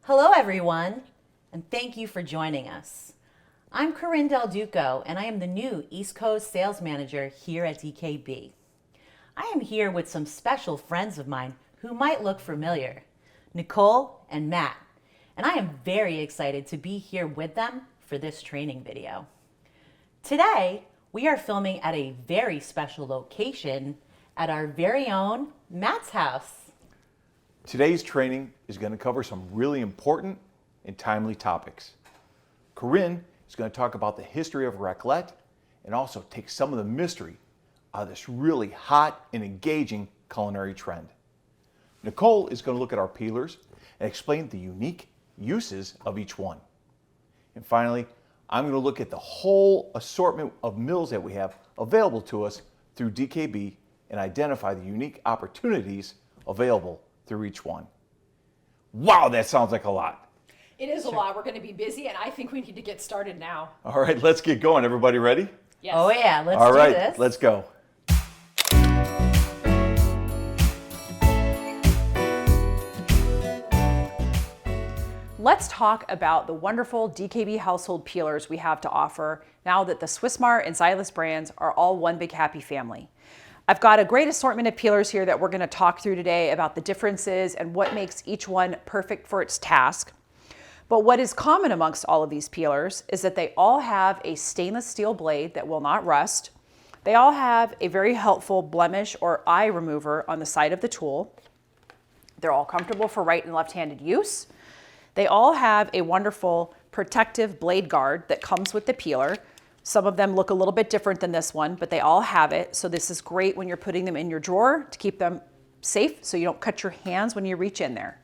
Hello everyone, and thank you for joining us. I'm Corinne Del Duco, and I am the new East Coast Sales Manager here at DKB. I am here with some special friends of mine who might look familiar, Nicole and Matt, and I am very excited to be here with them for this training video. Today, we are filming at a very special location at our very own Matt's house. Today's training is going to cover some really important and timely topics. Corinne is going to talk about the history of raclette and also take some of the mystery out of this really hot and engaging culinary trend. Nicole is going to look at our peelers and explain the unique uses of each one. And finally, I'm going to look at the whole assortment of mills that we have available to us through DKB and identify the unique opportunities available through each one. Wow, that sounds like a lot. It is a lot. We're going to be busy, and I think we need to get started now. All right, let's get going. Everybody ready? Yes. Oh yeah, let's All do right, this. let's go. Let's talk about the wonderful DKB household peelers we have to offer now that the Swissmar and Zyliss brands are all one big happy family. I've got a great assortment of peelers here that we're going to talk through today about the differences and what makes each one perfect for its task. But what is common amongst all of these peelers is that they all have a stainless steel blade that will not rust. They all have a very helpful blemish or eye remover on the side of the tool. They're all comfortable for right and left-handed use. They all have a wonderful protective blade guard that comes with the peeler. Some of them look a little bit different than this one, but they all have it. So this is great when you're putting them in your drawer to keep them safe so you don't cut your hands when you reach in there.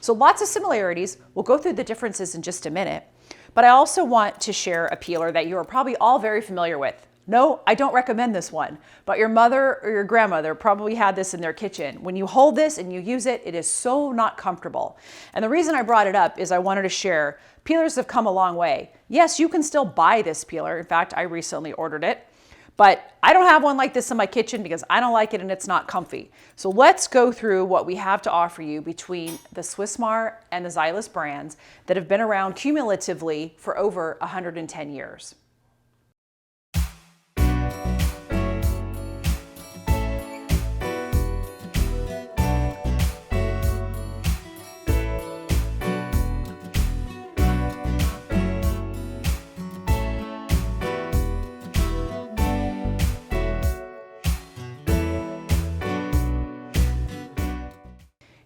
So lots of similarities. We'll go through the differences in just a minute. But I also want to share a peeler that you are probably all very familiar with. No, I don't recommend this one, but your mother or your grandmother probably had this in their kitchen. When you hold this and you use it, it is so not comfortable. And the reason I brought it up is I wanted to share peelers have come a long way. Yes, you can still buy this peeler. In fact, I recently ordered it, but I don't have one like this in my kitchen because I don't like it and it's not comfy. So let's go through what we have to offer you between the Swissmar and the Zyliss brands that have been around cumulatively for over 110 years.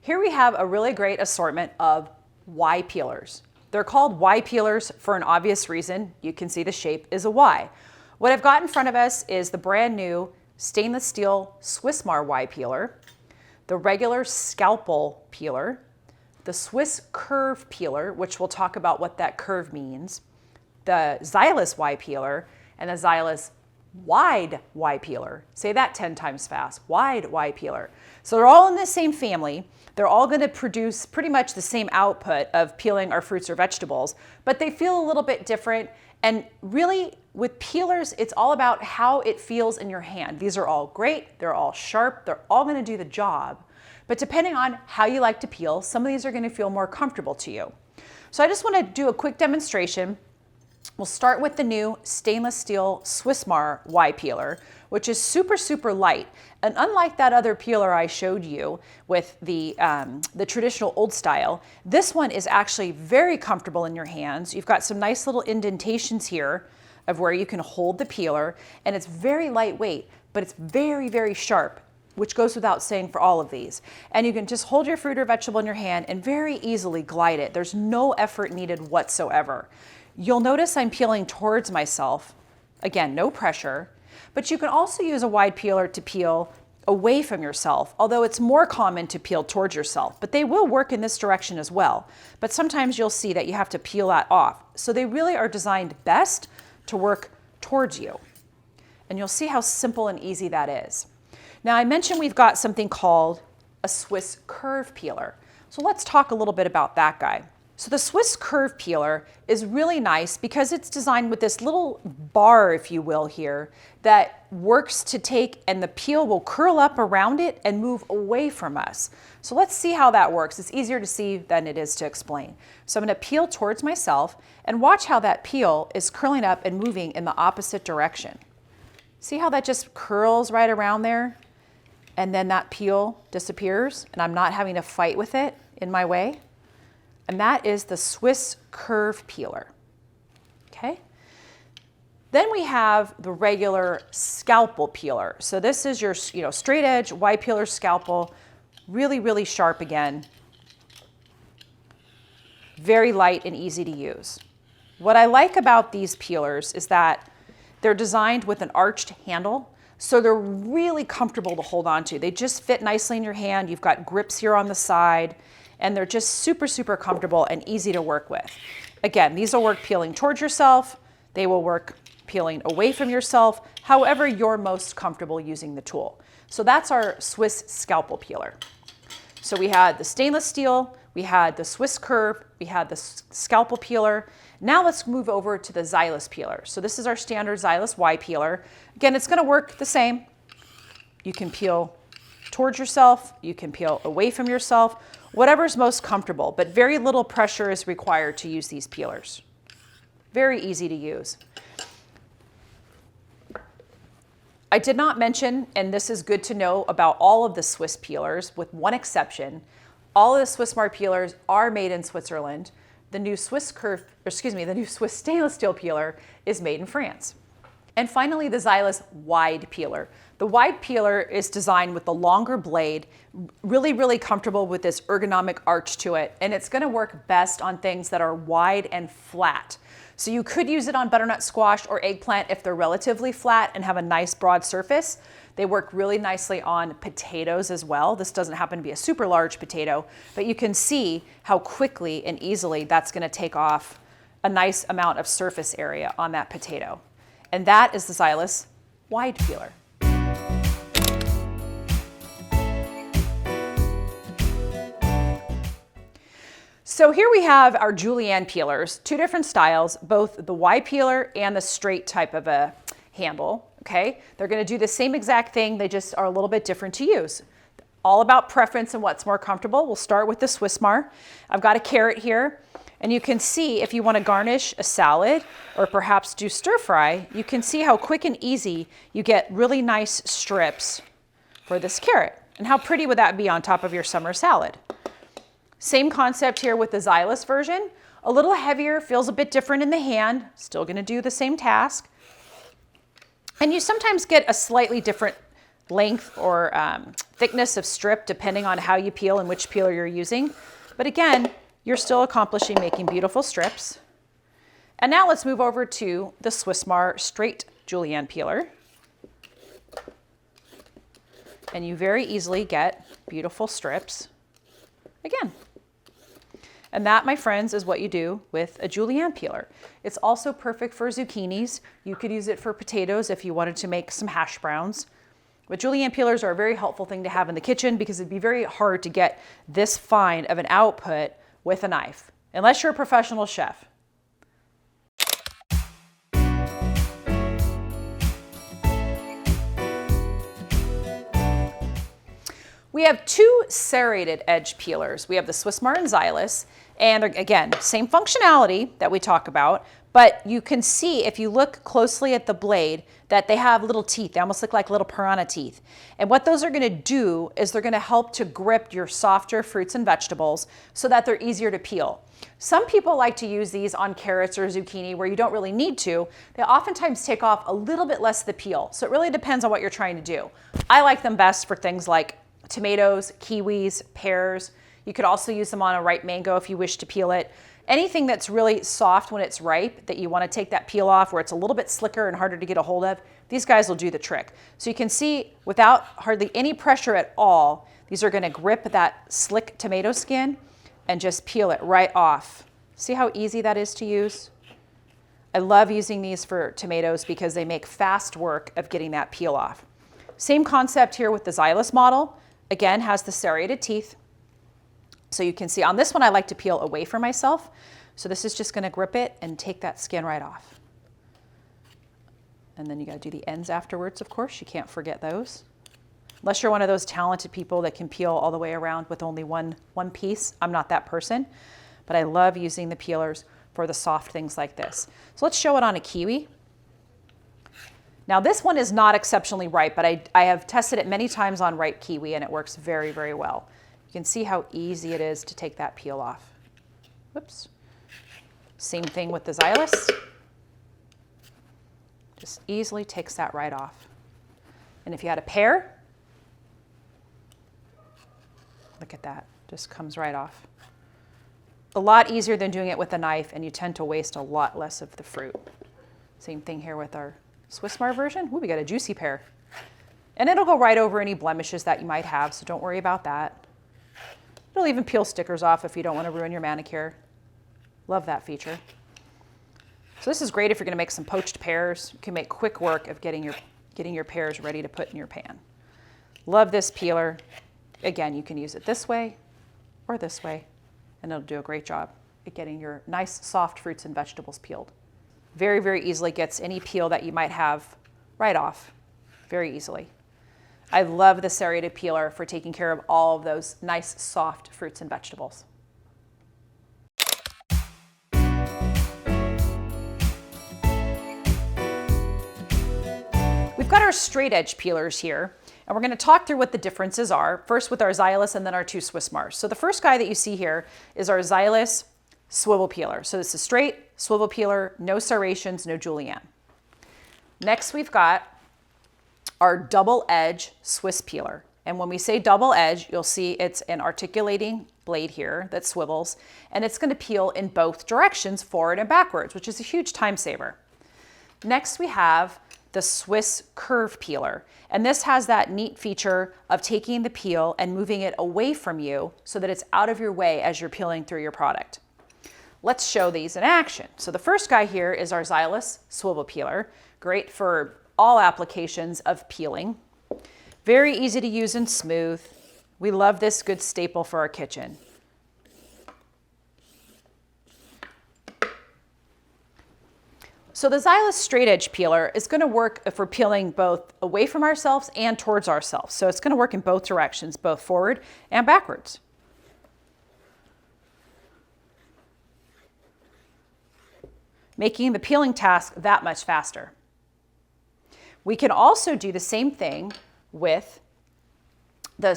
Here we have a really great assortment of Y-Peelers. They're called Y-Peelers for an obvious reason. You can see the shape is a Y. What I've got in front of us is the brand new stainless steel Swissmar Y-Peeler, the regular Scalpel peeler, the SwissCurve Peeler, which we'll talk about what that curve means, the Zyliss Y-Peeler, and the Zyliss Wide Y-Peeler. Say that 10 times fast. Wide Y-Peeler. So they're all in the same family. They're all going to produce pretty much the same output of peeling our fruits or vegetables, but they feel a little bit different. And really, with peelers, it's all about how it feels in your hand. These are all great. They're all sharp. They're all going to do the job. But depending on how you like to peel, some of these are going to feel more comfortable to you. So I just want to do a quick demonstration. We'll start with the new stainless steel Swissmar Y-Peeler, which is super, super light. And unlike that other peeler I showed you with the traditional old style, this one is actually very comfortable in your hands. You've got some nice little indentations here of where you can hold the peeler, and it's very lightweight, but it's very, very sharp, which goes without saying for all of these. And you can just hold your fruit or vegetable in your hand and very easily glide it. There's no effort needed whatsoever. You'll notice I'm peeling towards myself. Again, no pressure, but you can also use a wide peeler to peel away from yourself, although it's more common to peel towards yourself, but they will work in this direction as well. But sometimes you'll see that you have to peel that off. So they really are designed best to work towards you. And you'll see how simple and easy that is. Now I mentioned we've got something called a SwissCurve Peeler. So let's talk a little bit about that guy. So the SwissCurve Peeler is really nice because it's designed with this little bar, if you will, here that works to take, and the peel will curl up around it and move away from us. So let's see how that works. It's easier to see than it is to explain. So I'm going to peel towards myself and watch how that peel is curling up and moving in the opposite direction. See how that just curls right around there? And then that peel disappears and I'm not having to fight with it in my way. And that is the SwissCurve Peeler, okay? Then we have the regular Scalpel peeler. So this is your straight edge Y-Peeler scalpel, really, really sharp again. Very light and easy to use. What I like about these peelers is that they're designed with an arched handle, so they're really comfortable to hold on to. They just fit nicely in your hand. You've got grips here on the side, and they're just super, super comfortable and easy to work with. Again, these will work peeling towards yourself. They will work peeling away from yourself, however you're most comfortable using the tool. So that's our Swiss Scalpel Peeler. So we had the stainless steel, we had the SwissCurve, we had the Scalpel Peeler. Now let's move over to the Zyliss Peeler. So this is our standard Zyliss Y-Peeler. Again, it's gonna work the same. You can peel towards yourself, you can peel away from yourself, whatever's most comfortable, but very little pressure is required to use these peelers. Very easy to use. I did not mention, and this is good to know about all of the Swiss peelers, with one exception. All of the Swissmar peelers are made in Switzerland. The new Swiss stainless steel peeler is made in France. And finally, the Zyliss Y-Peeler. The Y-Peeler is designed with the longer blade, really, really comfortable with this ergonomic arch to it, and it's gonna work best on things that are wide and flat. So you could use it on butternut squash or eggplant if they're relatively flat and have a nice broad surface. They work really nicely on potatoes as well. This doesn't happen to be a super large potato, but you can see how quickly and easily that's gonna take off a nice amount of surface area on that potato. And that is the Zyliss Y-Peeler. So here we have our Julienne Peelers, two different styles, both the Y-Peeler and the straight type of a handle, okay? They're gonna do the same exact thing, they just are a little bit different to use. All about preference and what's more comfortable. We'll start with the Swissmar. I've got a carrot here, and you can see if you wanna garnish a salad or perhaps do stir fry, you can see how quick and easy you get really nice strips for this carrot. And how pretty would that be on top of your summer salad? Same concept here with the Zyliss version. A little heavier, feels a bit different in the hand, still gonna do the same task. And you sometimes get a slightly different length or thickness of strip depending on how you peel and which peeler you're using. But again, you're still accomplishing making beautiful strips. And now let's move over to the Swissmar straight Julienne Peeler. And you very easily get beautiful strips. Again. And that, my friends, is what you do with a Julienne peeler. It's also perfect for zucchinis. You could use it for potatoes if you wanted to make some hash browns. But Julienne peelers are a very helpful thing to have in the kitchen because it'd be very hard to get this fine of an output with a knife, unless you're a professional chef. We have two serrated edge peelers. We have the Swissmar and Zyliss, and again, same functionality that we talk about, but you can see if you look closely at the blade that they have little teeth. They almost look like little piranha teeth. And what those are gonna do is they're gonna help to grip your softer fruits and vegetables so that they're easier to peel. Some people like to use these on carrots or zucchini where you don't really need to. They oftentimes take off a little bit less of the peel. So it really depends on what you're trying to do. I like them best for things like tomatoes, kiwis, pears. You could also use them on a ripe mango if you wish to peel it. Anything that's really soft when it's ripe that you want to take that peel off where it's a little bit slicker and harder to get a hold of, these guys will do the trick. So you can see without hardly any pressure at all, these are going to grip that slick tomato skin and just peel it right off. See how easy that is to use? I love using these for tomatoes because they make fast work of getting that peel off. Same concept here with the Zyliss model. Again, has the serrated teeth. So you can see on this one, I like to peel away from myself. So this is just gonna grip it and take that skin right off. And then you gotta do the ends afterwards, of course. You can't forget those. Unless you're one of those talented people that can peel all the way around with only one piece. I'm not that person, but I love using the peelers for the soft things like this. So let's show it on a kiwi. Now this one is not exceptionally ripe, but I have tested it many times on ripe kiwi and it works very, very well. You can see how easy it is to take that peel off. Whoops. Same thing with the Zyliss. Just easily takes that right off. And if you had a pear, look at that, just comes right off. A lot easier than doing it with a knife, and you tend to waste a lot less of the fruit. Same thing here with our Swissmar version. Ooh, we got a juicy pear. And it'll go right over any blemishes that you might have, so don't worry about that. It'll even peel stickers off if you don't want to ruin your manicure. Love that feature. So this is great if you're going to make some poached pears. You can make quick work of getting your pears ready to put in your pan. Love this peeler. Again, you can use it this way or this way, and it'll do a great job at getting your nice soft fruits and vegetables peeled. Very, very easily gets any peel that you might have right off, very easily. I love the Serrated peeler for taking care of all of those nice soft fruits and vegetables. We've got our straight edge peelers here, and we're going to talk through what the differences are, first with our Zyliss and then our two Swissmars. So the first guy that you see here is our Zyliss Swivel Peeler. So this is straight swivel peeler, no serrations, no Julienne. Next we've got our double edge Swiss peeler. And when we say double edge, you'll see it's an articulating blade here that swivels, and it's going to peel in both directions, forward and backwards, which is a huge time saver. Next we have the SwissCurve Peeler, and this has that neat feature of taking the peel and moving it away from you so that it's out of your way as you're peeling through your product. Let's show these in action. So the first guy here is our Zyliss Swivel Peeler, great for all applications of peeling. Very easy to use and smooth. We love this good staple for our kitchen. So the Zyliss straight edge peeler is going to work if we're peeling both away from ourselves and towards ourselves. So it's going to work in both directions, both forward and backwards. Making the peeling task that much faster. We can also do the same thing with the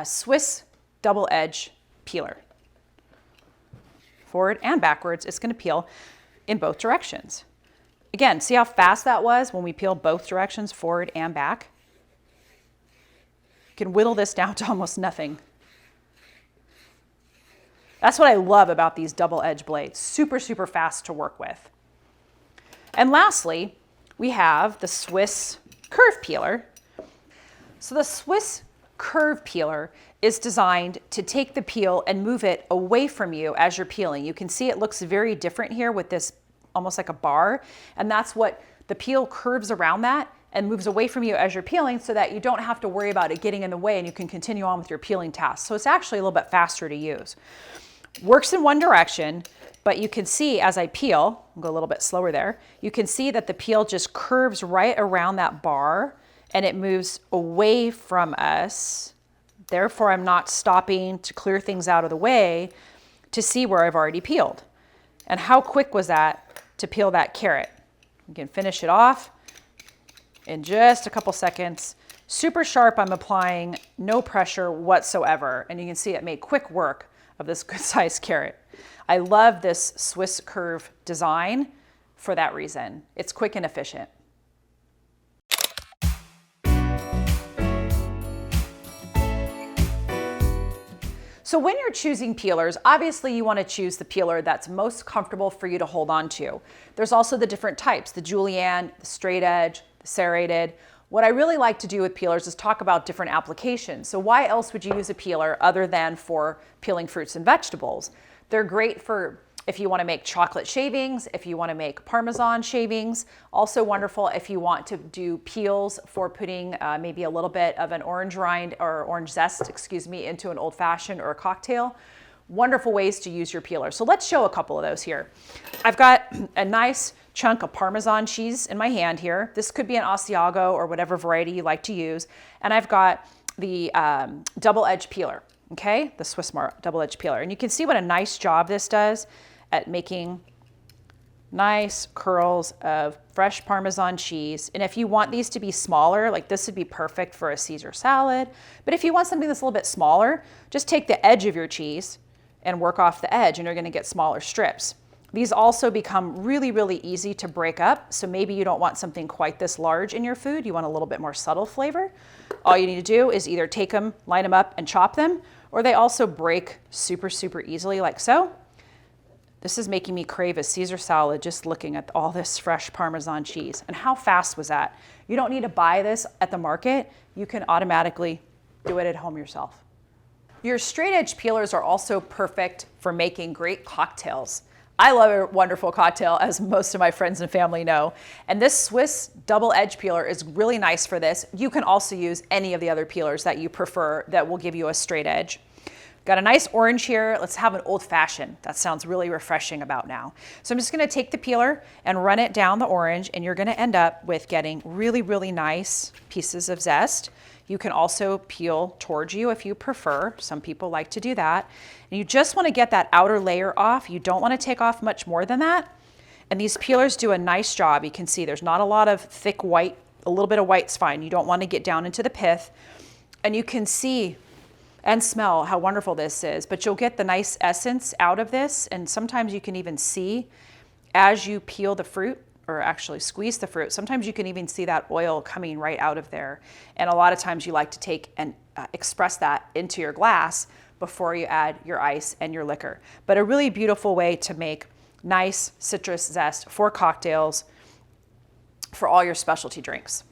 Swiss double edge peeler. Forward and backwards, it's going to peel in both directions. Again, see how fast that was when we peel both directions, forward and back? You can whittle this down to almost nothing. That's what I love about these double edge blades. Super, super fast to work with. And lastly, we have the SwissCurve Peeler. So the SwissCurve Peeler is designed to take the peel and move it away from you as you're peeling. You can see it looks very different here with this almost like a bar, and that's what the peel curves around that and moves away from you as you're peeling so that you don't have to worry about it getting in the way and you can continue on with your peeling task. So it's actually a little bit faster to use. Works in one direction, but you can see as I peel, I'll go a little bit slower there, you can see that the peel just curves right around that bar and it moves away from us. Therefore, I'm not stopping to clear things out of the way to see where I've already peeled. And how quick was that to peel that carrot? You can finish it off in just a couple seconds. Super sharp, I'm applying no pressure whatsoever. And you can see it made quick work of this good sized carrot. I love this SwissCurve design for that reason. It's quick and efficient. So when you're choosing peelers, obviously you want to choose the peeler that's most comfortable for you to hold on to. There's also the different types, the Julienne, the straight edge, the serrated. What I really like to do with peelers is talk about different applications. So why else would you use a peeler other than for peeling fruits and vegetables? They're great for if you want to make chocolate shavings, if you want to make Parmesan shavings. Also wonderful if you want to do peels for putting maybe a little bit of an orange rind or orange zest, into an old fashioned or a cocktail. wonderful ways to use your peeler. So let's show a couple of those here. I've got a nice chunk of Parmesan cheese in my hand here. This could be an Asiago or whatever variety you like to use. And I've got the double edge peeler, okay? The Swissmar double edge peeler. And you can see what a nice job this does at making nice curls of fresh Parmesan cheese. And if you want these to be smaller, like this would be perfect for a Caesar salad. But if you want something that's a little bit smaller, just take the edge of your cheese and work off the edge and you're gonna get smaller strips. These also become really, really easy to break up. So maybe you don't want something quite this large in your food. You want a little bit more subtle flavor. All you need to do is either take them, line them up and chop them, or they also break super, super easily like so. This is making me crave a Caesar salad just looking at all this fresh Parmesan cheese. And how fast was that? You don't need to buy this at the market. You can automatically do it at home yourself. Your straight edge peelers are also perfect for making great cocktails. I love a wonderful cocktail, as most of my friends and family know. And this Swiss double edge peeler is really nice for this. You can also use any of the other peelers that you prefer that will give you a straight edge. Got a nice orange here. Let's have an old fashioned. That sounds really refreshing about now. So I'm just gonna take the peeler and run it down the orange, and you're gonna end up with getting really, really nice pieces of zest. You can also peel towards you if you prefer. Some people like to do that. And you just wanna get that outer layer off. You don't wanna take off much more than that. And these peelers do a nice job. You can see there's not a lot of thick white. A little bit of white's fine. You don't wanna get down into the pith. And you can see and smell how wonderful this is, but you'll get the nice essence out of this. And sometimes you can even see as you peel the fruit, or actually squeeze the fruit, sometimes you can even see that oil coming right out of there. And a lot of times you like to take and express that into your glass before you add your ice and your liquor. But a really beautiful way to make nice citrus zest for cocktails, for all your specialty drinks.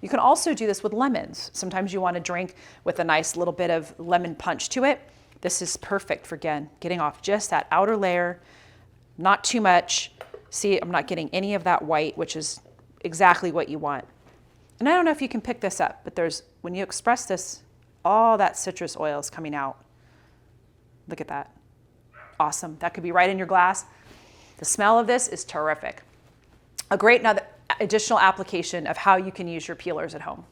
You can also do this with lemons. Sometimes you want to drink with a nice little bit of lemon punch to it. This is perfect for, again, getting off just that outer layer, not too much. See, I'm not getting any of that white, which is exactly what you want. And I don't know if you can pick this up, but when you express this, all that citrus oil is coming out. Look at that. Awesome. That could be right in your glass. The smell of this is terrific. A great additional application of how you can use your peelers at home.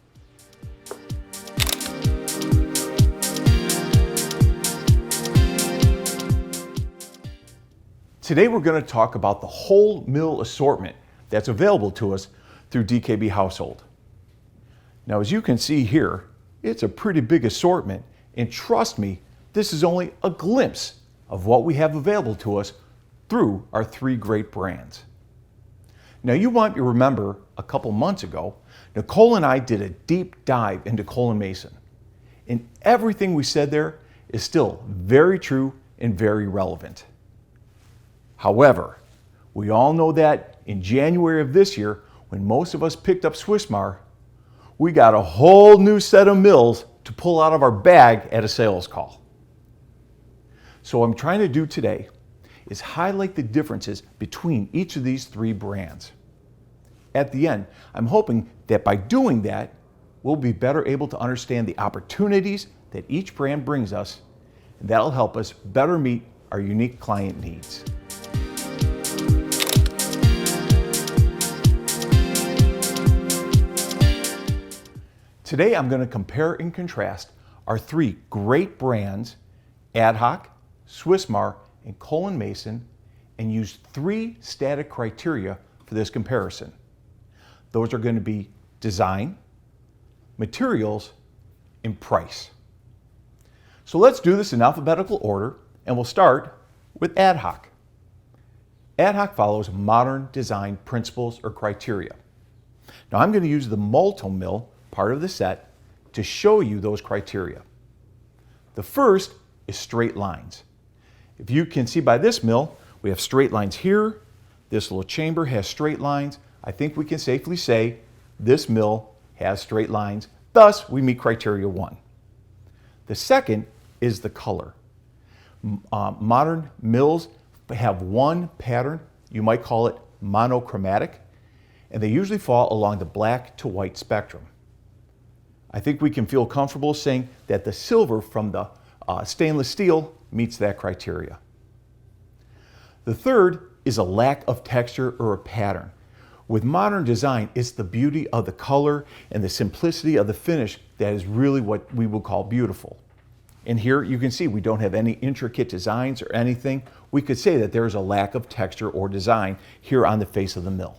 Today we're going to talk about the whole mill assortment that's available to us through DKB Household. Now, as you can see here, it's a pretty big assortment, and trust me, this is only a glimpse of what we have available to us through our 3 great brands. Now, you might remember a couple months ago, Nicole and I did a deep dive into Cole & Mason, and everything we said there is still very true and very relevant. However, we all know that in January of this year, when most of us picked up Swissmar, we got a whole new set of mills to pull out of our bag at a sales call. So what I'm trying to do today is highlight the differences between each of these 3 brands. At the end, I'm hoping that by doing that, we'll be better able to understand the opportunities that each brand brings us, and that'll help us better meet our unique client needs. Today I'm going to compare and contrast our 3 great brands, AdHoc, Swissmar, and Cole & Mason, and use 3 static criteria for this comparison. Those are going to be design, materials, and price. So let's do this in alphabetical order, and we'll start with AdHoc. AdHoc follows modern design principles or criteria. Now I'm going to use the multi-mill part of the set to show you those criteria. The first is straight lines. If you can see by this mill, we have straight lines here. This little chamber has straight lines. I think we can safely say this mill has straight lines. Thus, we meet criteria 1. The second is the color. Modern mills have one pattern. You might call it monochromatic, and they usually fall along the black to white spectrum. I think we can feel comfortable saying that the silver from the stainless steel meets that criteria. The third is a lack of texture or a pattern. With modern design, it's the beauty of the color and the simplicity of the finish that is really what we would call beautiful. And here you can see we don't have any intricate designs or anything. We could say that there's a lack of texture or design here on the face of the mill.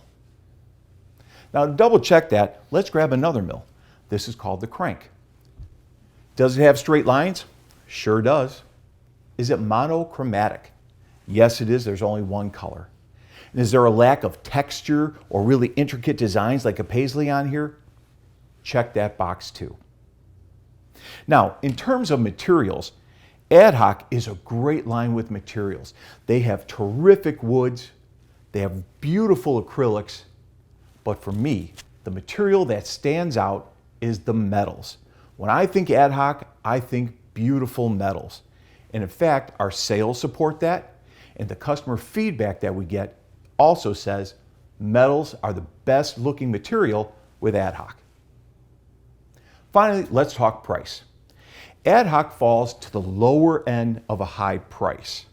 Now to double check that, let's grab another mill. This is called the crank. Does it have straight lines? Sure does. Is it monochromatic? Yes, it is. There's only one color. And is there a lack of texture or really intricate designs like a paisley on here? Check that box too. Now, in terms of materials, AdHoc is a great line with materials. They have terrific woods, they have beautiful acrylics, but for me, the material that stands out is the metals. When I think AdHoc, I think beautiful metals. And in fact, our sales support that, and the customer feedback that we get also says metals are the best looking material with AdHoc. Finally, let's talk price. AdHoc falls to the lower end of a high price.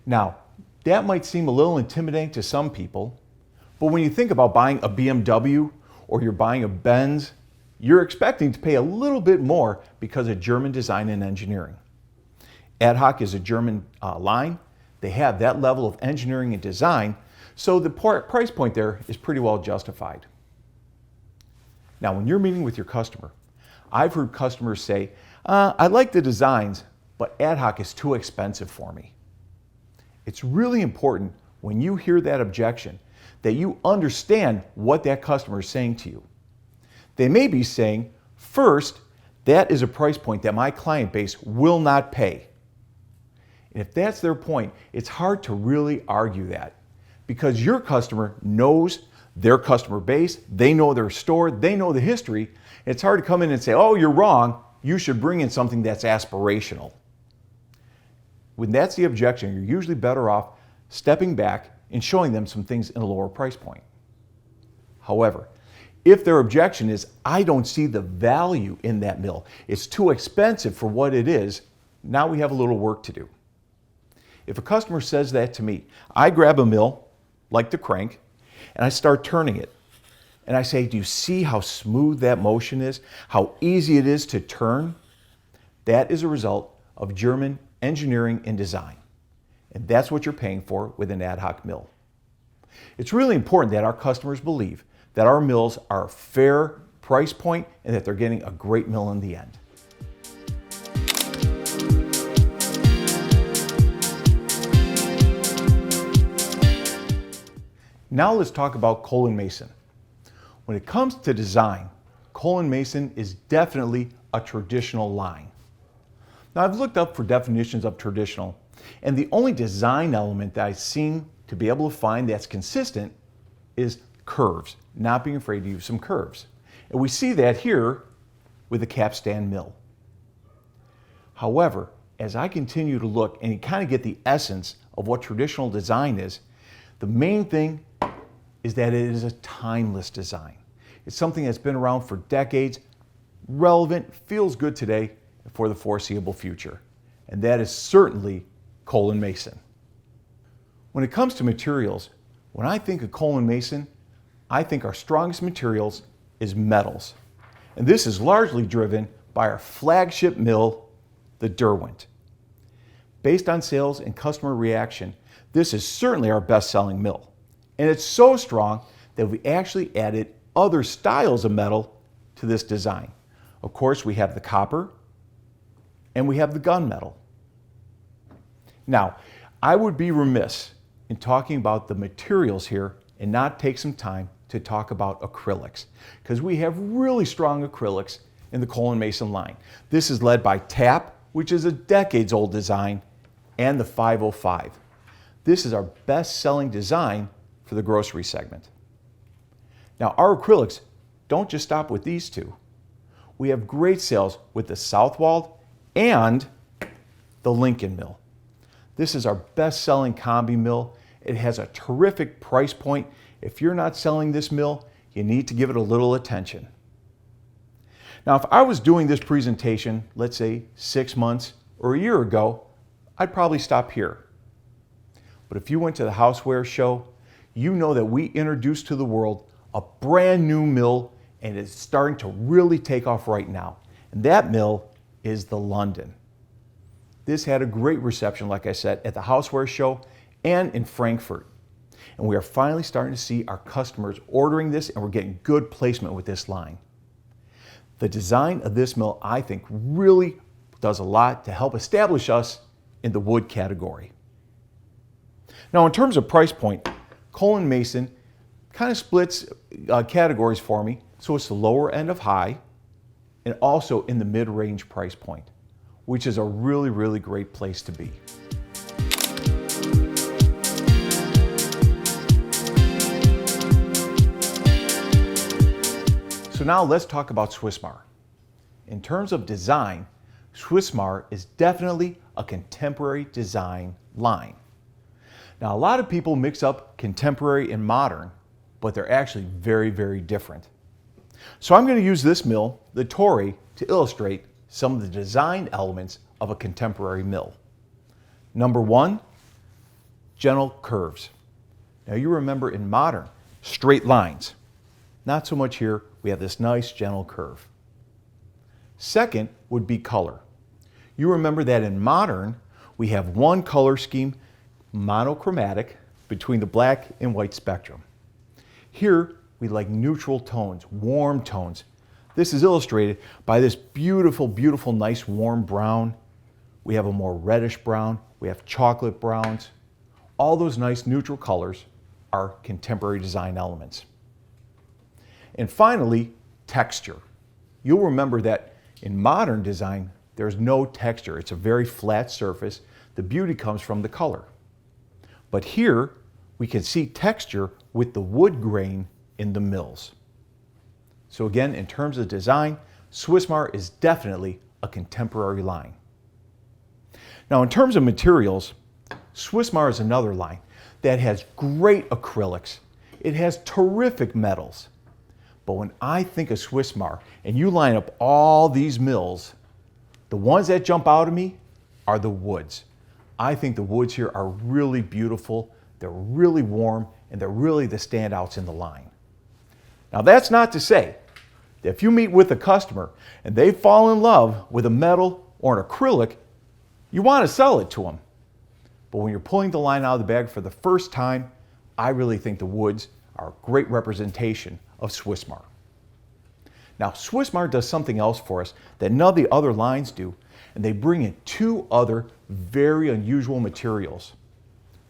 Now, that might seem a little intimidating to some people, but when you think about buying a BMW or you're buying a Benz, you're expecting to pay a little bit more because of German design and engineering. AdHoc is a German line. They have that level of engineering and design, so the price point there is pretty well justified. Now, when you're meeting with your customer, I've heard customers say, I like the designs, but AdHoc is too expensive for me. It's really important when you hear that objection that you understand what that customer is saying to you. They may be saying, first, that is a price point that my client base will not pay. And if that's their point, it's hard to really argue that because your customer knows their customer base, they know their store, they know the history. It's hard to come in and say, oh, you're wrong, you should bring in something that's aspirational. When that's the objection, you're usually better off stepping back and showing them some things in a lower price point. However, if their objection is, I don't see the value in that mill, it's too expensive for what it is, now we have a little work to do. If a customer says that to me, I grab a mill, like the crank, and I start turning it. And I say, do you see how smooth that motion is? How easy it is to turn? That is a result of German engineering and design. And that's what you're paying for with an AdHoc mill. It's really important that our customers believe that our mills are a fair price point and that they're getting a great mill in the end. Now let's talk about Cole & Mason. When it comes to design, Cole & Mason is definitely a traditional line. Now I've looked up for definitions of traditional, and the only design element that I've seen to be able to find that's consistent is curves, not being afraid to use some curves. And we see that here with the capstan mill. However, as I continue to look and you kind of get the essence of what traditional design is, the main thing is that it is a timeless design. It's something that's been around for decades, relevant, feels good today for the foreseeable future. And that is certainly Cole & Mason. When it comes to materials, when I think of Cole & Mason, I think our strongest materials is metals. And this is largely driven by our flagship mill, the Derwent. Based on sales and customer reaction, this is certainly our best-selling mill. And it's so strong that we actually added other styles of metal to this design. Of course, we have the copper and we have the gunmetal. Now, I would be remiss in talking about the materials here and not take some time to talk about acrylics, because we have really strong acrylics in the Cole & Mason line. This is led by TAP, which is a decades-old design, and the 505. This is our best-selling design for the grocery segment. Now, our acrylics don't just stop with these two. We have great sales with the Southwald and the Lincoln mill. This is our best-selling combi mill. It has a terrific price point. If you're not selling this mill, you need to give it a little attention. Now, if I was doing this presentation, let's say 6 months or a year ago, I'd probably stop here. But if you went to the Houseware show, you know that we introduced to the world a brand new mill, and it's starting to really take off right now. And that mill is the London. This had a great reception, like I said, at the Houseware show and in Frankfurt. And we are finally starting to see our customers ordering this, and we're getting good placement with this line. The design of this mill, I think, really does a lot to help establish us in the wood category. Now, in terms of price point, Cole & Mason kind of splits categories for me. So it's the lower end of high and also in the mid-range price point, which is a really, really great place to be. So now let's talk about Swissmar. In terms of design, Swissmar is definitely a contemporary design line. Now, a lot of people mix up contemporary and modern, but they're actually very, very different. So I'm going to use this mill, the Torrey, to illustrate some of the design elements of a contemporary mill. Number one, gentle curves. Now you remember in modern, straight lines. Not so much here, we have this nice gentle curve. Second would be color. You remember that in modern, we have one color scheme, monochromatic, between the black and white spectrum. Here, we like neutral tones, warm tones. This is illustrated by this beautiful, beautiful, nice warm brown. We have a more reddish brown. We have chocolate browns. All those nice neutral colors are contemporary design elements. And finally, texture. You'll remember that in modern design, there's no texture. It's a very flat surface. The beauty comes from the color. But here, we can see texture with the wood grain in the mills. So again, in terms of design, Swissmar is definitely a contemporary line. Now in terms of materials, Swissmar is another line that has great acrylics. It has terrific metals. But when I think of Swissmar and you line up all these mills, the ones that jump out at me are the woods. I think the woods here are really beautiful, they're really warm, and they're really the standouts in the line. Now that's not to say that if you meet with a customer and they fall in love with a metal or an acrylic, you want to sell it to them. But when you're pulling the line out of the bag for the first time, I really think the woods are a great representation of Swissmar. Now Swissmar does something else for us that none of the other lines do, and they bring in two other very unusual materials.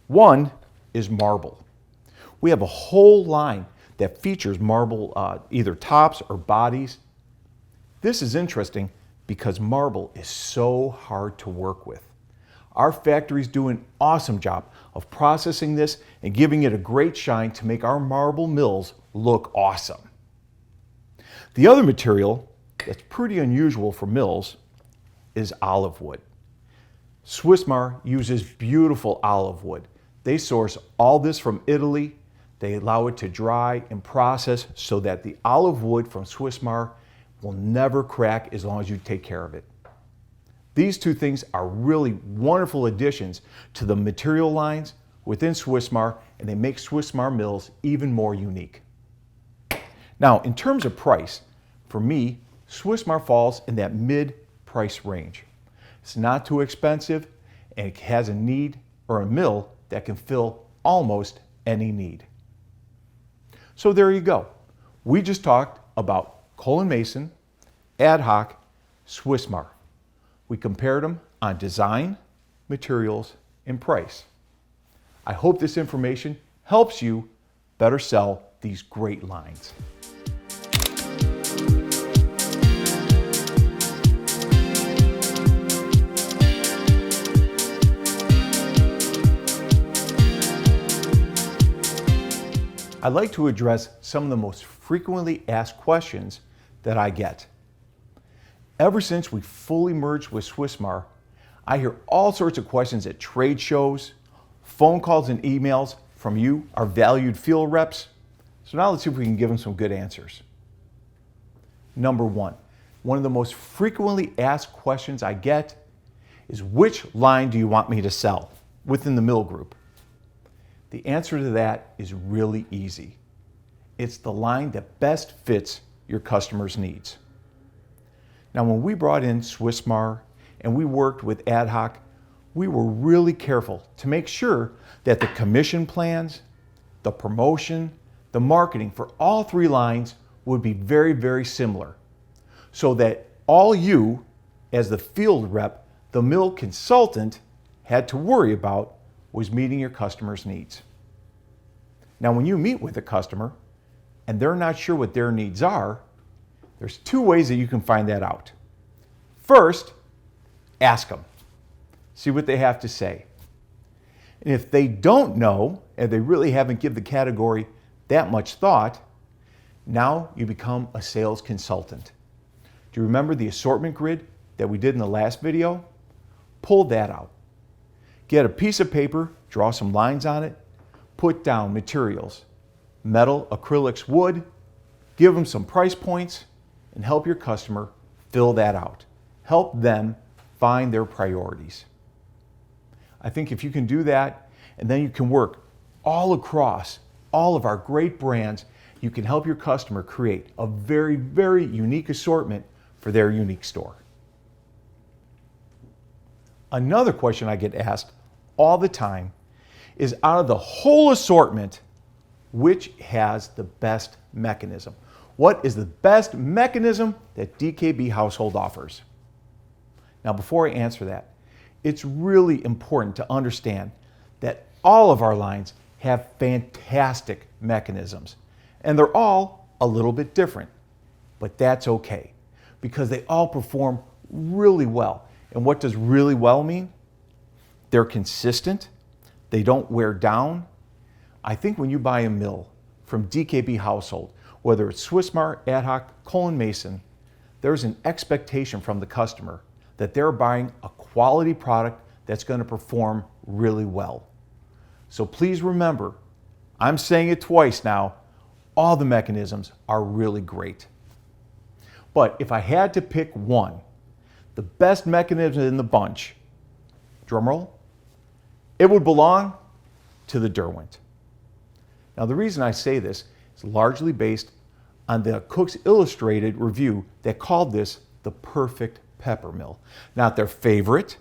One is marble. We have a whole line that features marble, either tops or bodies. This is interesting because marble is so hard to work with. Our factories do an awesome job of processing this and giving it a great shine to make our marble mills look awesome. The other material that's pretty unusual for mills is olive wood. Swissmar uses beautiful olive wood. They source all this from Italy. They allow it to dry and process so that the olive wood from Swissmar will never crack as long as you take care of it. These two things are really wonderful additions to the material lines within Swissmar, and they make Swissmar mills even more unique. Now, in terms of price, for me, Swissmar falls in that mid-price range. It's not too expensive, and it has a need or a mill that can fill almost any need. So there you go. We just talked about Cole & Mason, AdHoc, Swissmar. We compared them on design, materials, and price. I hope this information helps you better sell these great lines. I'd like to address some of the most frequently asked questions that I get. Ever since we fully merged with Swissmar, I hear all sorts of questions at trade shows, phone calls and emails from you, our valued field reps. So now let's see if we can give them some good answers. Number one of the most frequently asked questions I get is which line do you want me to sell within the mill group? The answer to that is really easy. It's the line that best fits your customer's needs. Now, when we brought in Swissmar and we worked with AdHoc, we were really careful to make sure that the commission plans, the promotion, the marketing for all three lines would be very, very similar, so that all you, as the field rep, the mill consultant, had to worry about was meeting your customer's needs. Now, when you meet with a customer and they're not sure what their needs are, there's two ways that you can find that out. First, ask them. See what they have to say. And if they don't know, and they really haven't given the category that much thought, now you become a sales consultant. Do you remember the assortment grid that we did in the last video? Pull that out. Get a piece of paper, draw some lines on it, put down materials, metal, acrylics, wood, give them some price points, and help your customer fill that out. Help them find their priorities. I think if you can do that, and then you can work all across all of our great brands, you can help your customer create a very, very unique assortment for their unique store. Another question I get asked all the time is, out of the whole assortment, which has the best mechanism? What is the best mechanism that DKB Household offers? Now, before I answer that, it's really important to understand that all of our lines have fantastic mechanisms, and they're all a little bit different, but that's okay because they all perform really well. And what does really well mean? They're consistent, they don't wear down. I think when you buy a mill from DKB Household, whether it's Swissmar, AdHoc, Cole & Mason, there's an expectation from the customer that they're buying a quality product that's going to perform really well. So please remember, I'm saying it twice now, all the mechanisms are really great. But if I had to pick one, the best mechanism in the bunch, drumroll, it would belong to the Derwent. Now, the reason I say this is largely based on the Cook's Illustrated review that called this the perfect pepper mill. Not their favorite,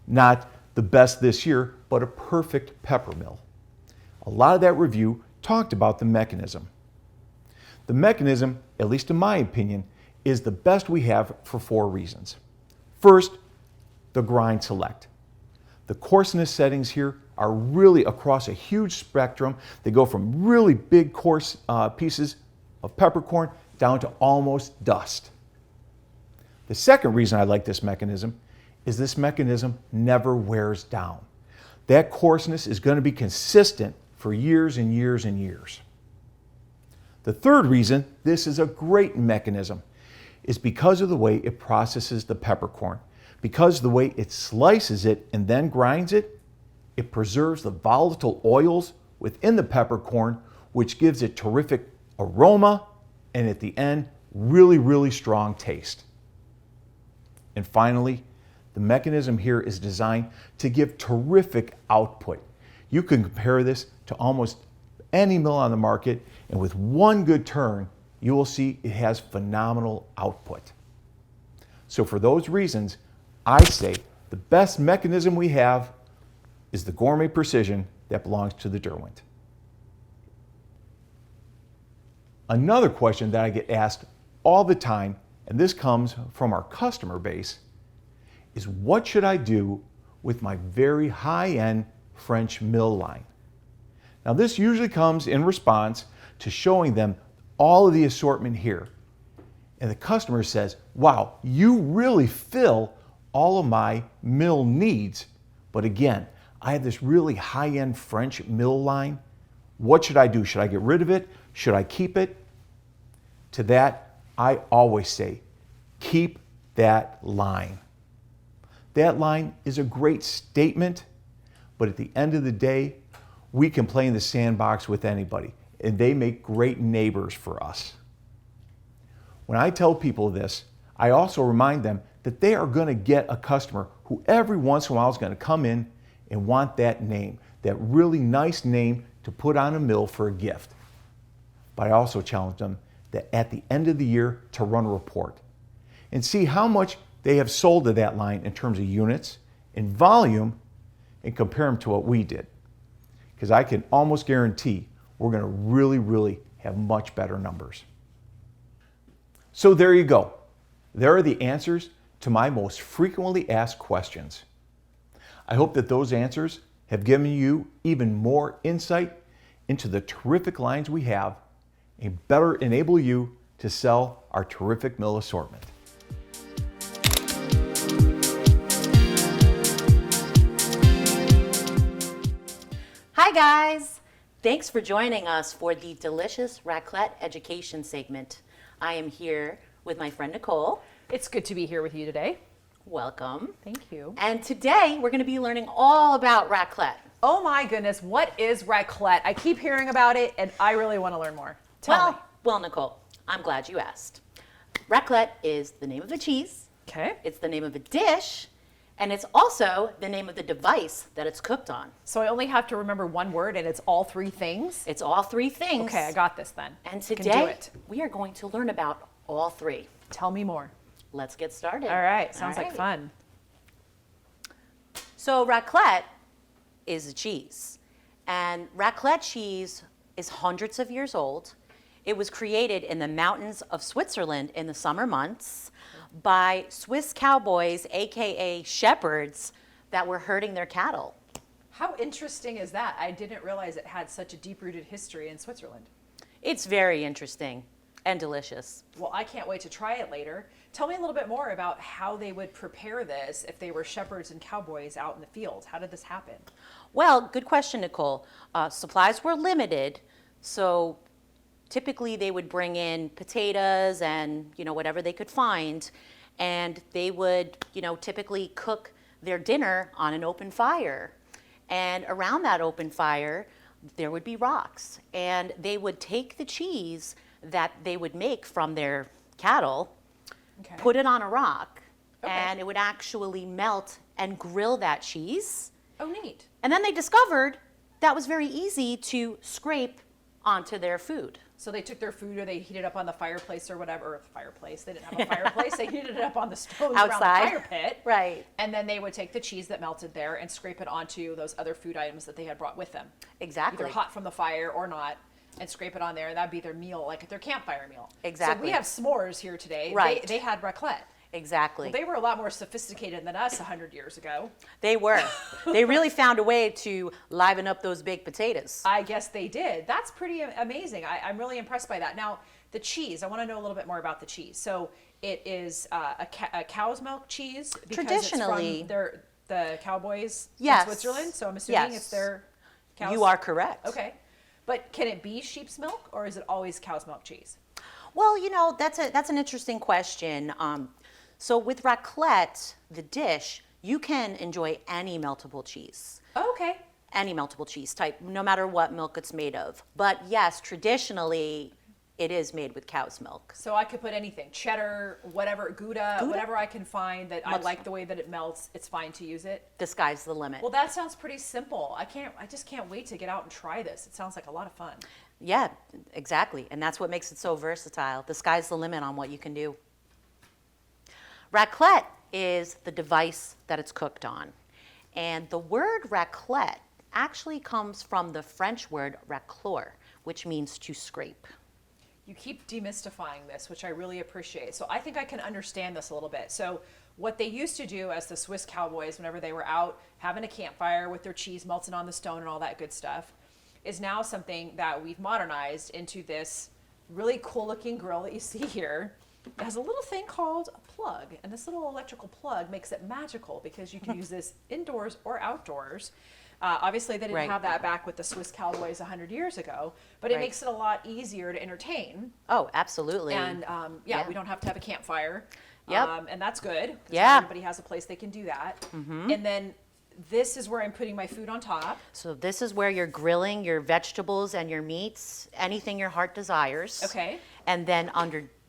not the best this year, but a perfect pepper mill. A lot of that review talked about the mechanism. The mechanism, at least in my opinion, is the best we have for 4 reasons. First, the grind select. The coarseness settings here are really across a huge spectrum. They go from really big coarse pieces of peppercorn down to almost dust. The second reason I like this mechanism is this mechanism never wears down. That coarseness is going to be consistent for years and years and years. The third reason this is a great mechanism is because of the way it processes the peppercorn. Because of the way it slices it and then grinds it, it preserves the volatile oils within the peppercorn, which gives it terrific aroma and at the end, really, really strong taste. And finally, the mechanism here is designed to give terrific output. You can compare this to almost any mill on the market, and with one good turn, you will see it has phenomenal output. So for those reasons, I say the best mechanism we have is the Gourmet Precision that belongs to the Derwent. Another question that I get asked all the time, and this comes from our customer base, is what should I do with my very high-end French mill line? Now, this usually comes in response to showing them all of the assortment here. And the customer says, wow, you really fill all of my mill needs. But again, I have this really high-end French mill line. What should I do? Should I get rid of it? Should I keep it? To that, I always say, keep that line. That line is a great statement, but at the end of the day, we can play in the sandbox with anybody, and they make great neighbors for us. When I tell people this, I also remind them that they are going to get a customer who every once in a while is going to come in and want that name, that really nice name to put on a mill for a gift. But I also challenge them that at the end of the year to run a report and see how much they have sold to that line in terms of units and volume and compare them to what we did. Because I can almost guarantee we're going to really have much better numbers. So there you go. There are the answers to my most frequently asked questions. I hope that those answers have given you even more insight into the terrific lines we have and better enable you to sell our terrific mill assortment. Hi guys! Thanks for joining us for the delicious raclette education segment. I am here with my friend Nicole. It's good to be here with you today. Welcome. Thank you. And today we're going to be learning all about raclette. Oh my goodness, what is raclette? I keep hearing about it and I really want to learn more. Tell me. Well, Nicole, I'm glad you asked. Raclette is the name of a cheese. Okay. It's the name of a dish. And it's also the name of the device that it's cooked on. So I only have to remember one word and it's all three things? It's all three things. Okay, I got this then. And Can do today it. we are going to learn about all three. Tell me more. Let's get started. All right, sounds All like right. fun. So raclette is a cheese. And raclette cheese is hundreds of years old. It was created in the mountains of Switzerland in the summer months by Swiss cowboys, AKA shepherds, that were herding their cattle. How interesting is that? I didn't realize it had such a deep-rooted history in Switzerland. It's very interesting and delicious. Well, I can't wait to try it later. Tell me a little bit more about how they would prepare this if they were shepherds and cowboys out in the field. How did this happen? Well, good question, Nicole. Supplies were limited, so typically they would bring in potatoes and, whatever they could find, and they would, typically cook their dinner on an open fire. And around that open fire, there would be rocks, and they would take the cheese that they would make from their cattle, Okay. put it on a rock, Okay. and it would actually melt and grill that cheese. Oh, neat. And then they discovered that was very easy to scrape onto their food. So they took their food or they heated it up on the fireplace or whatever. Or the fireplace. They didn't have a fireplace. They heated it up on the stove around the Outside. fire pit. Right. And then they would take the cheese that melted there and scrape it onto those other food items that they had brought with them. Exactly. Either hot from the fire or not. And scrape it on there. And that'd be their meal, like their campfire meal. Exactly. So we have s'mores here today. Right. They had raclette. Exactly. Well, they were a lot more sophisticated than us 100 years ago. They were. They really found a way to liven up those baked potatoes. I guess they did. That's pretty amazing. I'm really impressed by that. Now, the cheese, I want to know a little bit more about the cheese. So it is a cow's milk cheese because Traditionally- it's from the cowboys Yes. in Switzerland. So I'm assuming Yes. it's their cow's. You are correct. Okay. But can it be sheep's milk or is it always cow's milk cheese? Well, that's an interesting question. So with raclette, the dish, you can enjoy any meltable cheese. Oh, okay. Any meltable cheese type, no matter what milk it's made of. But yes, traditionally, it is made with cow's milk. So I could put anything, cheddar, whatever, Gouda, whatever I can find that I like the way that it melts, it's fine to use it. The sky's the limit. Well, that sounds pretty simple. I just can't wait to get out and try this. It sounds like a lot of fun. Yeah, exactly. And that's what makes it so versatile. The sky's the limit on what you can do. Raclette is the device that it's cooked on. And the word raclette actually comes from the French word racleur, which means to scrape. You keep demystifying this, which I really appreciate. So I think I can understand this a little bit. So what they used to do as the Swiss cowboys, whenever they were out having a campfire with their cheese melting on the stone and all that good stuff, is now something that we've modernized into this really cool looking grill that you see here. It has a little thing called a plug, and this little electrical plug makes it magical because you can use this indoors or outdoors. Obviously, they didn't Right. have that back with the Swiss cowboys 100 years ago, but it Right. makes it a lot easier to entertain. Oh, absolutely. And Yeah. we don't have to have a campfire. Yep. And that's good. 'Cause Yeah. not everybody has a place they can do that. And then this is where I'm putting my food on top. So this is where you're grilling your vegetables and your meats, anything your heart desires. Okay. And then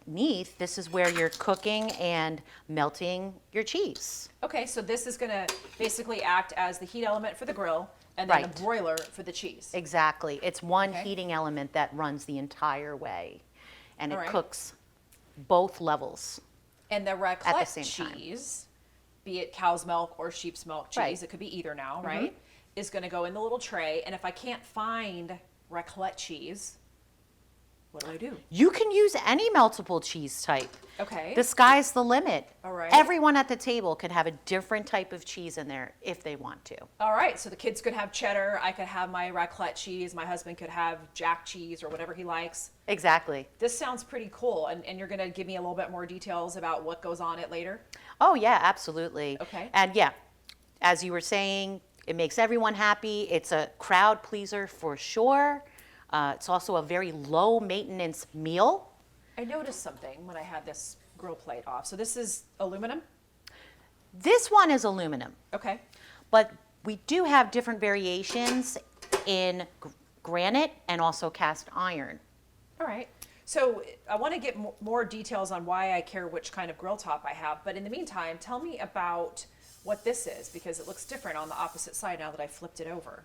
underneath, this is where you're cooking and melting your cheese. Okay, so this is gonna basically act as the heat element for the grill and then Right. the broiler for the cheese. Exactly. It's one Okay. heating element that runs the entire way, and it All right. cooks both levels. And the At the raclette same time. cheese, be it cow's milk or sheep's milk cheese, Right. it could be either now, right? Is gonna go in the little tray, and if I can't find raclette cheese, what do? You can use any meltable cheese type. Okay. The sky's the limit. All right. Everyone at the table can have a different type of cheese in there if they want to. All right, so the kids could have cheddar, I could have my raclette cheese, my husband could have jack cheese or whatever he likes. Exactly. This sounds pretty cool, and you're gonna give me a little bit more details about what goes on it later? Oh, yeah, absolutely. Okay. And yeah, as you were saying, it makes everyone happy. It's a crowd pleaser for sure. It's also a very low maintenance meal. I noticed something when I had this grill plate off. So this is aluminum? This one is aluminum, Okay. but we do have different variations in granite and also cast iron. All right. So I want to get more details on why I care which kind of grill top I have. But in the meantime, tell me about what this is, because it looks different on the opposite side now that I flipped it over.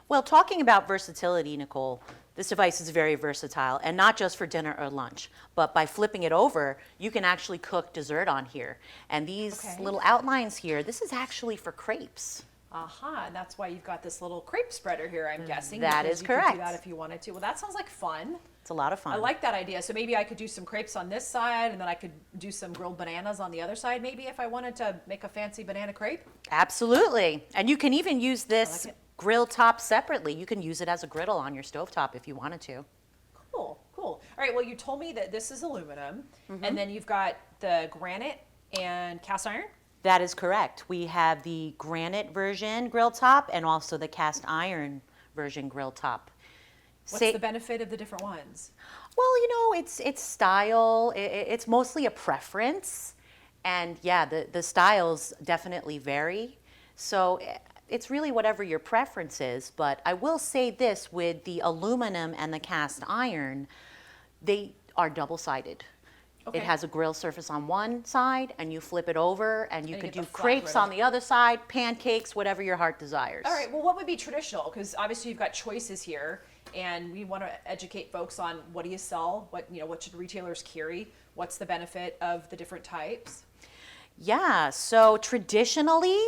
Well, talking about versatility, Nicole, this device is very versatile, and not just for dinner or lunch, but by flipping it over, you can actually cook dessert on here. And these Okay. little outlines here, this is actually for crepes. Aha, and that's why you've got this little crepe spreader here, I'm guessing. That because is you could correct. do that if you wanted to. Well, that sounds like fun. It's a lot of fun. I like that idea. So maybe I could do some crepes on this side, and then I could do some grilled bananas on the other side, maybe, if I wanted to make a fancy banana crepe. Absolutely. And you can even use this it. grill top separately. You can use it as a griddle on your stovetop if you wanted to. Cool, cool. All right, well, you told me that this is aluminum, Mm-hmm. and then you've got the granite and cast iron. That is correct. We have the granite version grill top and also the cast iron version grill top. What's the benefit of the different ones? Well, it's style. It's mostly a preference. And yeah, the styles definitely vary. So it's really whatever your preference is. But I will say this, with the aluminum and the cast iron, they are double-sided. Okay. It has a grill surface on one side, and you flip it over, and you And you could get do the flat crepes griddle. on the other side, pancakes, whatever your heart desires. All right, well, what would be traditional? Because obviously you've got choices here, and we want to educate folks on what do you sell, what should retailers carry, what's the benefit of the different types. Yeah, so traditionally,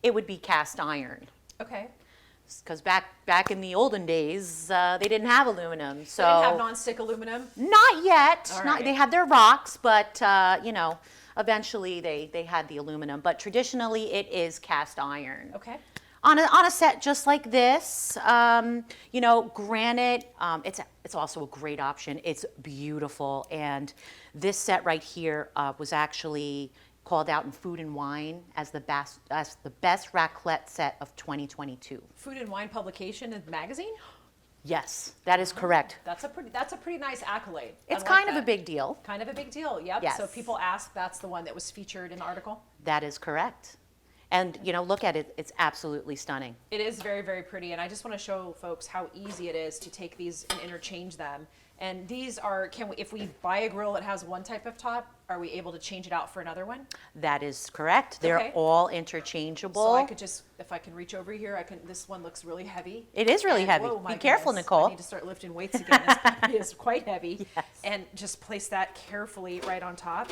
it would be cast iron. Okay. Because back in the olden days, they didn't have aluminum. So They didn't have nonstick aluminum. not yet. All Not, right. They had their rocks, but eventually they had the aluminum. But traditionally, it is cast iron. Okay. On a set just like this, granite. It's also a great option. It's beautiful, and this set right here was actually called out in Food and Wine as the best raclette set of 2022. Food and Wine Publication and Magazine. Yes, that is correct. That's a pretty nice accolade. I It's like kind of a that. big deal. Kind of a big deal. Yep. Yes. So if people ask, that's the one that was featured in the article. That is correct. And look at it. It's absolutely stunning. It is very, very pretty, and I just want to show folks how easy it is to take these and interchange them. And these are, if we buy a grill that has one type of top, are we able to change it out for another one? That is correct. They're Okay. all interchangeable. So I could just, if I can reach over here, this one looks really heavy. It is really And- heavy. whoa, my Be careful, goodness, Nicole. I need to start lifting weights again. It is quite heavy. Yes. And just place that carefully right on top.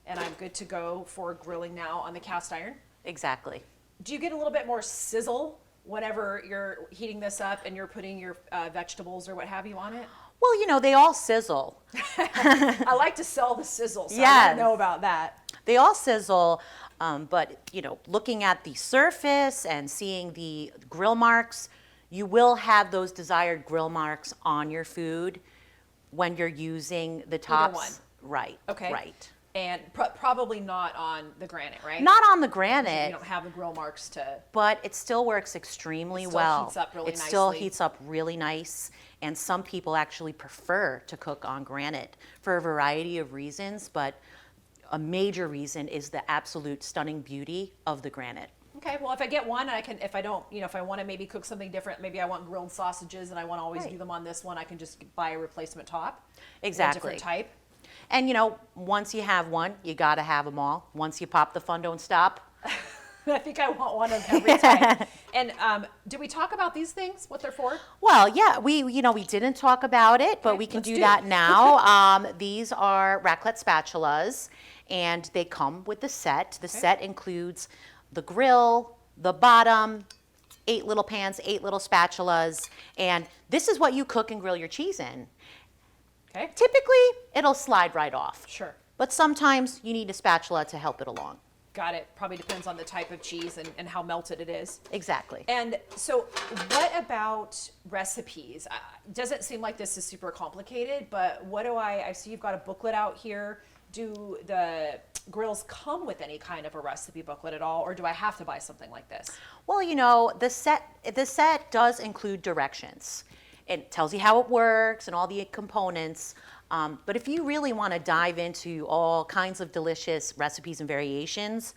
And I'm good to go for grilling now on the cast iron. Exactly. Do you get a little bit more sizzle whenever you're heating this up and you're putting your vegetables or what have you on it? Well, they all sizzle. I like to sell the sizzle, so I Yes. don't know about that. They all sizzle, but looking at the surface and seeing the grill marks, you will have those desired grill marks on your food when you're using the tops. one. Right. Okay. Right. And probably not on the granite, right? Not on the You granite, don't have the grill marks to. but it still works extremely It still well. heats up really It still nicely. heats up really nice, and some people actually prefer to cook on granite for a variety of reasons, but a major reason is the absolute stunning beauty of the granite. Okay, well, if I get one, I can. If I don't, if I want to maybe cook something different, maybe I want grilled sausages and I want to always Right. do them on this one, I can just buy a replacement top. Exactly. A different type. And you know, once you have one, you got to have them all. Once you pop the fun don't stop. I think I want one of every time. And did we talk about these things, what they're for? Well, yeah, we didn't talk about it, but we can do that now. These are Raclette spatulas, and they come with the set. The set includes the grill, the bottom, 8 little pans, 8 little spatulas, and this is what you cook and grill your cheese in. Okay. Typically, it'll slide right off. Sure. But sometimes you need a spatula to help it along. Got it. Probably depends on the type of cheese and how melted it is. Exactly. And so what about recipes? Doesn't seem like this is super complicated, but what do I see you've got a booklet out here. Do the grills come with any kind of a recipe booklet at all, or do I have to buy something like this? Well, you know, the set does include directions. It tells you how it works and all the components. But if you really want to dive into all kinds of delicious recipes and variations,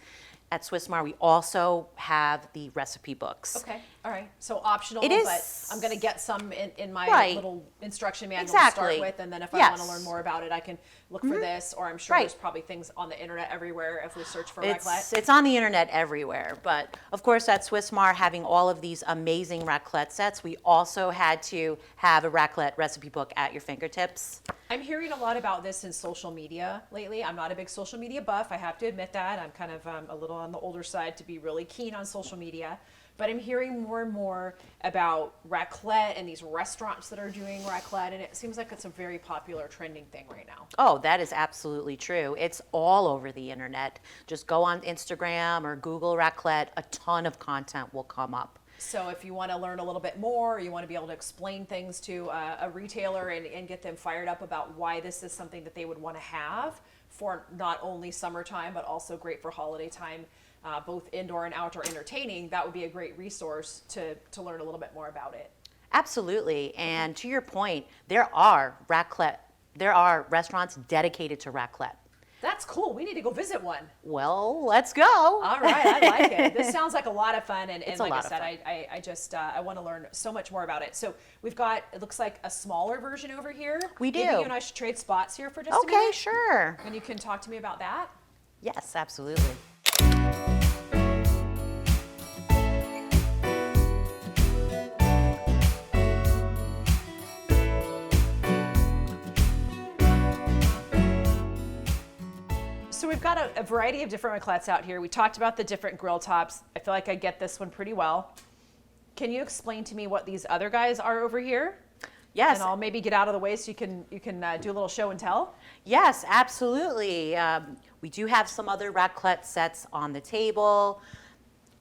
at Swissmar we also have the recipe books. Okay, all right. So optional, It is, but I'm going to get some in my right. little instruction manual to Exactly. start with, and then if I Yes. want to learn more about it, I can look for this, or I'm sure Right. there's probably things on the internet everywhere if we search for raclette. It's on the internet everywhere. But of course, at Swissmar, having all of these amazing raclette sets, we also had to have a raclette recipe book at your fingertips. I'm hearing a lot about this in social media lately. I'm not a big social media buff. I have to admit that. I'm kind of a little on the older side to be really keen on social media. But I'm hearing more and more about raclette and these restaurants that are doing raclette. And it seems like it's a very popular trending thing right now. Oh, that is absolutely true. It's all over the internet. Just go on Instagram or Google raclette. A ton of content will come up. So if you want to learn a little bit more, you want to be able to explain things to a retailer and get them fired up about why this is something that they would want to have for not only summertime, but also great for holiday time, both indoor and outdoor entertaining, that would be a great resource to learn a little bit more about it. Absolutely. And to your point, there are restaurants dedicated to raclette. That's cool. We need to go visit one. Well, let's go. All right, I like it. This sounds like a lot of fun, and It's like a I lot of said, fun. I want to learn so much more about it. So we've got, it looks like a smaller version over here. We do. Maybe you and I should trade spots here for just a Okay, minute. sure. And you can talk to me about that. Yes, absolutely. So we've got a variety of different raclettes out here. We talked about the different grill tops. I feel like I get this one pretty well. Can you explain to me what these other guys are over here? Yes. And I'll maybe get out of the way so you can do a little show and tell. Yes, absolutely. We do have some other raclette sets on the table.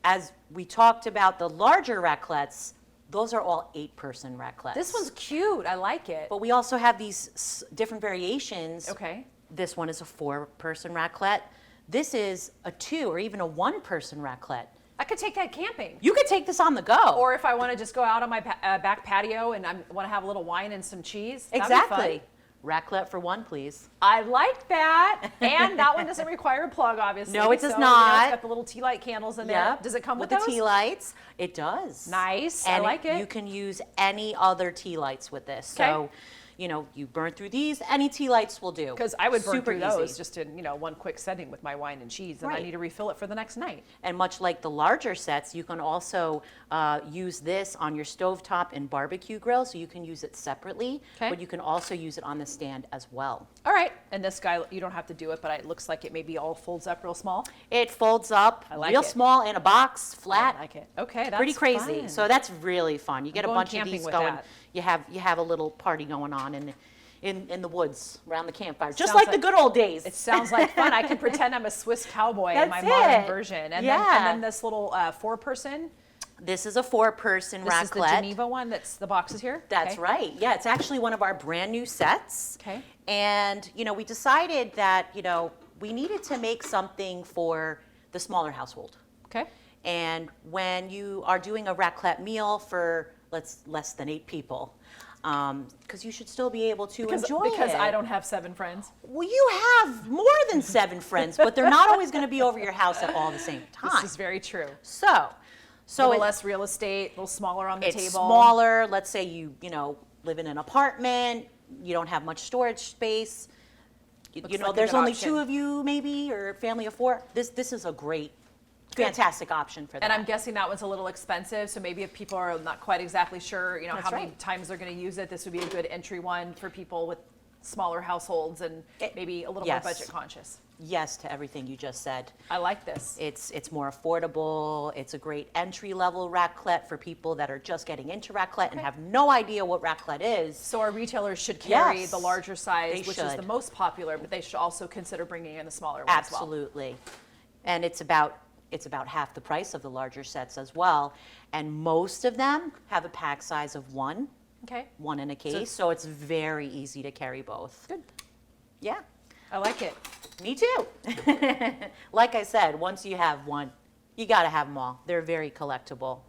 As we talked about the larger raclettes, those are all 8-person raclettes. This one's cute. I like it. But we also have these different variations. Okay. This one is a 4-person raclette. This is a 2 or even a 1-person raclette. I could take that camping. You could take this on the go. Or if I want to just go out on my back patio and I want to have a little wine and some cheese. That'd be Exactly. fun. Raclette for 1, please. I like that. And that one doesn't require a plug, obviously. No, it does So, you know, not. it's got the little tea light candles in there. Yep. Does it come with the those? tea lights? It does. Nice. And I like it. You can use any other tea lights with this. Okay. So, you know, you burn through these, any tea lights will do. Because I would burn Super through those easy. just in, one quick setting with my wine and cheese, and I Right. need to refill it for the next night. And much like the larger sets, you can also use this on your stovetop and barbecue grill, so you can use it separately, Okay. but you can also use it on the stand as well. All right. And this guy, you don't have to do it, but it looks like it maybe all folds up real small. It folds up I like real it. small in a box, flat. I like it. Okay, that's Pretty crazy. fun. So that's really fun. You get a going bunch of camping these with going. that. You have a little party going on in the woods around the campfire, just Sounds like the like- good old days. It sounds like fun. I can pretend I'm a Swiss cowboy in my That's modern it. version. And Yeah. then this little 4-person. This is a 4-person This is the raclette. Geneva one. That's the boxes here. That's Okay. right. Yeah, it's actually one of our brand new sets. Okay. And, we decided that, we needed to make something for the smaller household. Okay. And when you are doing a raclette meal for less than 8 people, because you should still be able to enjoy it. Because I don't have 7 friends. Well, you have more than 7 friends, but they're not always going to be over your house at all the same time. This is very true. So A little it- less real estate, a little smaller on the it's table. smaller. Let's say you live in an apartment, you don't have much storage space. You know, like a there's good only option. 2 of you maybe, or a family of 4. This is a great, fantastic option for that. And I'm guessing that one's a little expensive, so maybe if people are not quite exactly sure, you know, That's how many right. times they're going to use it, this would be a good entry one for people with smaller households and maybe a little yes. more budget conscious. Yes to everything you just said. I like this. It's more affordable. It's a great entry-level raclette for people that are just getting into raclette and have no idea what raclette is. So our retailers should carry Yes, the larger size, they which is the should. most popular, but they should also consider bringing in the smaller ones as well. Absolutely. And it's about half the price of the larger sets as well. And most of them have a pack size of 1, Okay, 1 in a case, so it's very easy to carry both. good. Yeah, I like it. me too. Like I said, once you have one, you got to have them all. They're very collectible.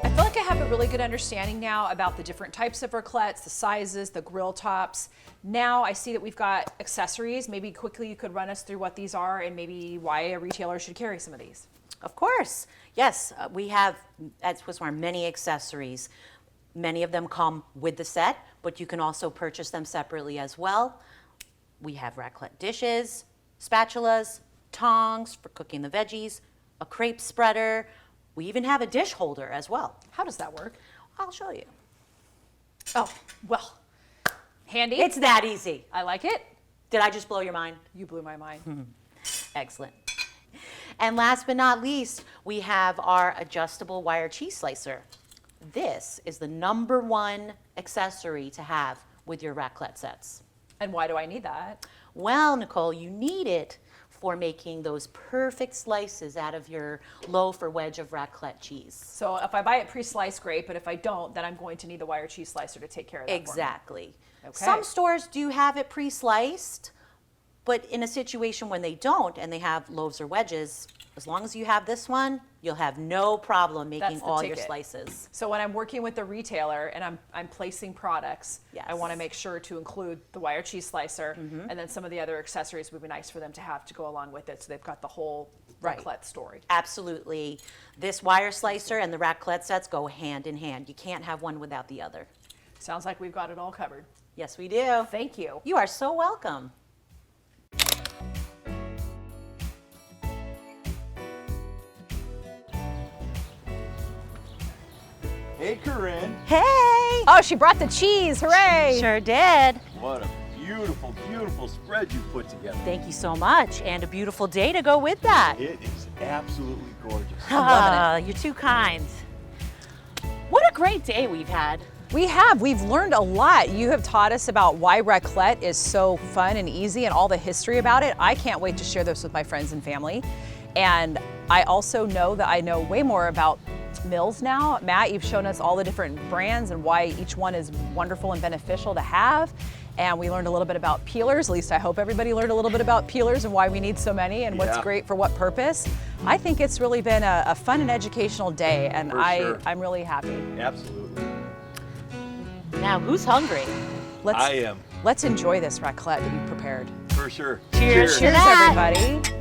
I feel like I have a really good understanding now about the different types of raclettes, the sizes, the grill tops. Now I see that we've got accessories. Maybe quickly you could run us through what these are and maybe why a retailer should carry some of these. Of course. Yes, we have at Swissmar many accessories. Many of them come with the set, but you can also purchase them separately as well. We have raclette dishes, spatulas, tongs for cooking the veggies, a crepe spreader. We even have a dish holder as well. How does that work? I'll show you. Oh, well, handy. It's that easy. I like it. Did I just blow your mind? You blew my mind. Excellent. And last but not least, we have our adjustable wire cheese slicer. This is the #1 accessory to have with your raclette sets. And why do I need that? Well, Nicole, you need it for making those perfect slices out of your loaf or wedge of raclette cheese. So if I buy it pre-sliced, great, but if I don't, then I'm going to need the wire cheese slicer to take care of that Exactly. Okay. Some stores do have it pre-sliced, but in a situation when they don't and they have loaves or wedges, as long as you have this one, you'll have no problem making That's the all your ticket. slices. So when I'm working with the retailer and I'm placing products, Yes. I want to make sure to include the wire cheese slicer and then some of the other accessories would be nice for them to have to go along with it so they've got the whole Right. raclette story. Absolutely. This wire slicer and the raclette sets go hand in hand. You can't have one without the other. Sounds like we've got it all covered. Yes, we do. Thank you. You are so welcome. Hey, Corinne. Hey! Oh, she brought the cheese. Hooray! Sure did. What a beautiful, beautiful spread you put together. Thank you so much. And a beautiful day to go with that. It is absolutely gorgeous. Ah, you're too kind. What a great day we've had. We have. We've learned a lot. You have taught us about why raclette is so fun and easy and all the history about it. I can't wait to share this with my friends and family. And I also know that I know way more about mills now. Matt, you've shown us all the different brands and why each one is wonderful and beneficial to have. And we learned a little bit about peelers. At least I hope everybody learned a little bit about peelers and why we need so many and what's Yeah. great for what purpose. I think it's really been a fun and educational day, and For sure. I'm really happy. Absolutely. Now, who's hungry? Let's I am, Let's enjoy this raclette that you prepared. for sure. Cheers. Cheers, that. everybody.